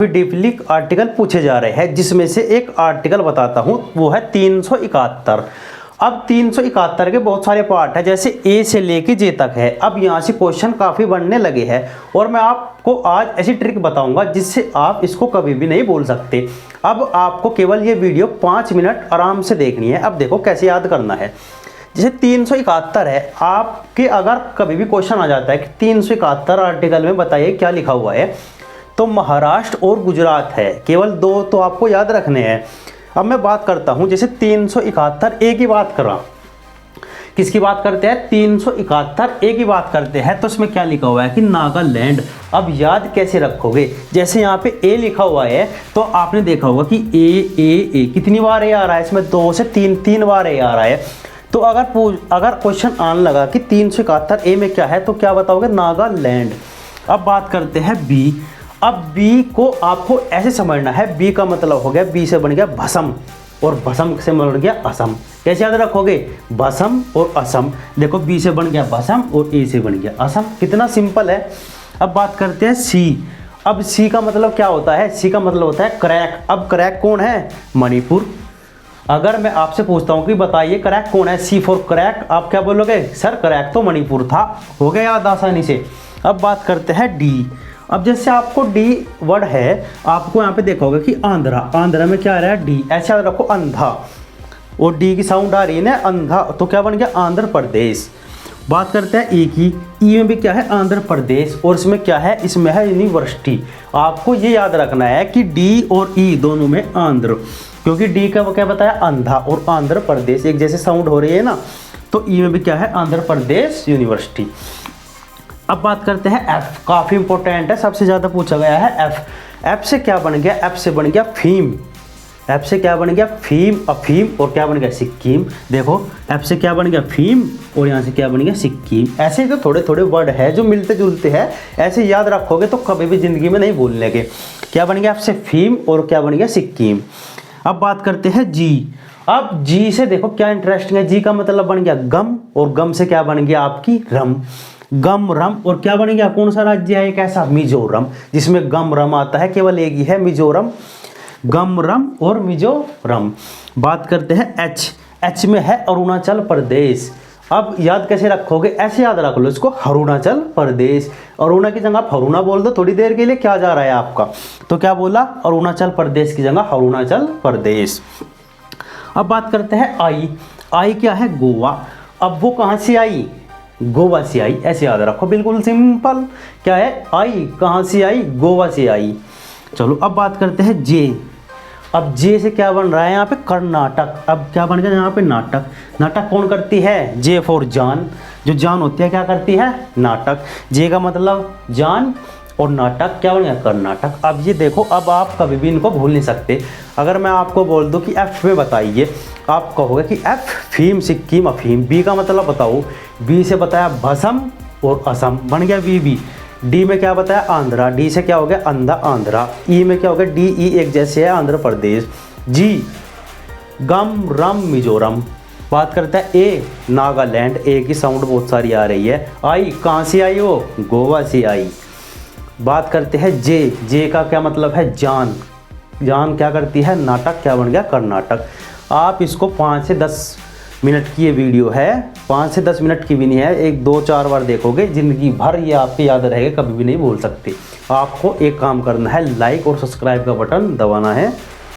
Deeply article पूछे जा रहे हैं, जिसमें से एक आर्टिकल बताता हूं, वो है 371। अब 371 के बहुत सारे पार्ट है, जैसे ए से लेके जे तक है। अब यहाँ से क्वेश्चन काफ़ी बनने लगे हैं और मैं आपको आज ऐसी ट्रिक बताऊंगा जिससे आप इसको कभी भी नहीं भूल सकते। अब आपको केवल ये वीडियो 5 मिनट आराम से देखनी है। अब देखो कैसे याद करना है। जैसे 371 है, आपके अगर कभी भी क्वेश्चन आ जाता है कि 371 आर्टिकल में बताइए क्या लिखा हुआ है, तो महाराष्ट्र और गुजरात है। केवल दो तो आपको याद रखने हैं। अब मैं बात करता हूं, जैसे 371 ए की बात कर रहा हूं, किसकी बात करते हैं? 371 ए की बात करते हैं। तो इसमें क्या लिखा हुआ है कि नागालैंड। अब याद कैसे रखोगे? जैसे यहाँ पे ए लिखा हुआ है तो आपने देखा होगा कि ए कितनी बार ए आ रहा है, इसमें 2 से 3 बार ए आ रहा है। तो अगर क्वेश्चन आने लगा कि 371 ए में क्या है, तो क्या बताओगे? नागालैंड। अब बात करते हैं बी। अब बी को आपको ऐसे समझना है, बी का मतलब हो गया, बी से बन गया भसम और भसम से बन गया असम। कैसे याद रखोगे? भसम और असम। देखो बी से बन गया भसम और ए से बन गया असम। कितना सिंपल है। अब बात करते हैं सी। अब सी का मतलब क्या होता है? सी का मतलब होता है क्रैक। अब क्रैक कौन है? मणिपुर। अगर मैं आपसे पूछता हूं कि बताइए क्रैक कौन है, सी फॉर क्रैक, आप क्या बोलोगे? सर क्रैक तो मणिपुर था। हो गया याद आसानी से। अब बात करते हैं डी। अब जैसे आपको डी वर्ड है, आपको यहाँ पे देखा होगा कि आंध्रा। आंध्रा में क्या आ रहा है? डी। ऐसे याद रखो, अंधा, और डी की साउंड आ रही है ना, अंधा, तो क्या बन गया? आंध्र प्रदेश। बात करते हैं ई की। ई में भी क्या है? आंध्र प्रदेश। और इसमें क्या है? इसमें है यूनिवर्सिटी। आपको ये याद रखना है कि डी और ई दोनों में आंध्र, क्योंकि डी का वो क्या बताया? अंधा, और आंध्र प्रदेश एक जैसे साउंड हो रही है ना। तो ई में भी क्या है? आंध्र प्रदेश यूनिवर्सिटी। अब बात करते हैं एफ। काफ़ी इंपॉर्टेंट है, सबसे ज़्यादा पूछा गया है एफ। एफ से क्या बन गया? एफ से बन गया फीम। एफ से क्या बन गया? फीम, अफीम, और क्या बन गया? सिक्किम। देखो एफ से क्या बन गया? फीम, और यहाँ से क्या बन गया? सिक्किम। ऐसे तो थोड़े थोड़े वर्ड है जो मिलते जुलते हैं, ऐसे याद रखोगे तो कभी भी ज़िंदगी में नहीं भूलने के। क्या बन गया? एफ से फीम, और क्या बन गया? सिक्किम। अब बात करते हैं जी। अब जी से देखो क्या इंटरेस्टिंग है। जी का मतलब बन गया गम, और गम से क्या बन गया? आपकी रम। गम रम, और क्या बन गया? कौन सा राज्य है एक ऐसा? मिजोरम, जिसमें गम रम आता है। केवल एक ही है, मिजोरम। गम रम और मिजोरम। बात करते हैं एच। एच में है अरुणाचल प्रदेश। अब याद कैसे रखोगे? ऐसे याद रख लो इसको, अरुणाचल प्रदेश। अरुणा की जगह फरुणा बोल दो थोड़ी देर के लिए। क्या जा रहा है आपका? तो क्या बोला? अरुणाचल प्रदेश की जगह अरुणाचल प्रदेश। अब बात करते हैं आई। आई क्या है? गोवा। अब वो कहाँ से आई? गोवा से आई। ऐसे याद रखो, बिल्कुल सिंपल। क्या है? आई कहाँ से आई? गोवा से आई। चलो अब बात करते हैं जे। अब जे से क्या बन रहा है यहाँ पे? कर्नाटक। अब क्या बन गया यहाँ पे? नाटक। नाटक कौन करती है? जे फॉर जान। जो जान होती है क्या करती है? नाटक। जे का मतलब जान, और नाटक क्या बन गया? कर्नाटक। अब ये देखो, अब आप कभी भी इनको भूल नहीं सकते। अगर मैं आपको बोल दूं कि एफ में बताइए, आप कहोगे कि एफ फीम, सिक्किम, अफीम। बी का मतलब बताओ। बी से बताया भसम और असम, बन गया बी। डी में क्या बताया? आंध्रा। डी से क्या हो गया? अंधा, आंध्रा। ई में क्या हो गया? डी ई एक जैसे है, आंध्र प्रदेश। जी गम रम, मिजोरम। बात करते हैं ए, नागालैंड। ए की साउंड बहुत सारी आ रही है। आई कहाँ से आई? वो गोवा से आई। बात करते हैं जे। जे का क्या मतलब है? जान। जान क्या करती है? नाटक। क्या बन गया? कर्नाटक। आप इसको 5 से 10 मिनट की ये वीडियो है, 5 से 10 मिनट की भी नहीं है, 1-2-4 बार देखोगे, ज़िंदगी भर ये आपके याद रहेगा, कभी भी नहीं भूल सकते। आपको एक काम करना है, लाइक और सब्सक्राइब का बटन दबाना है।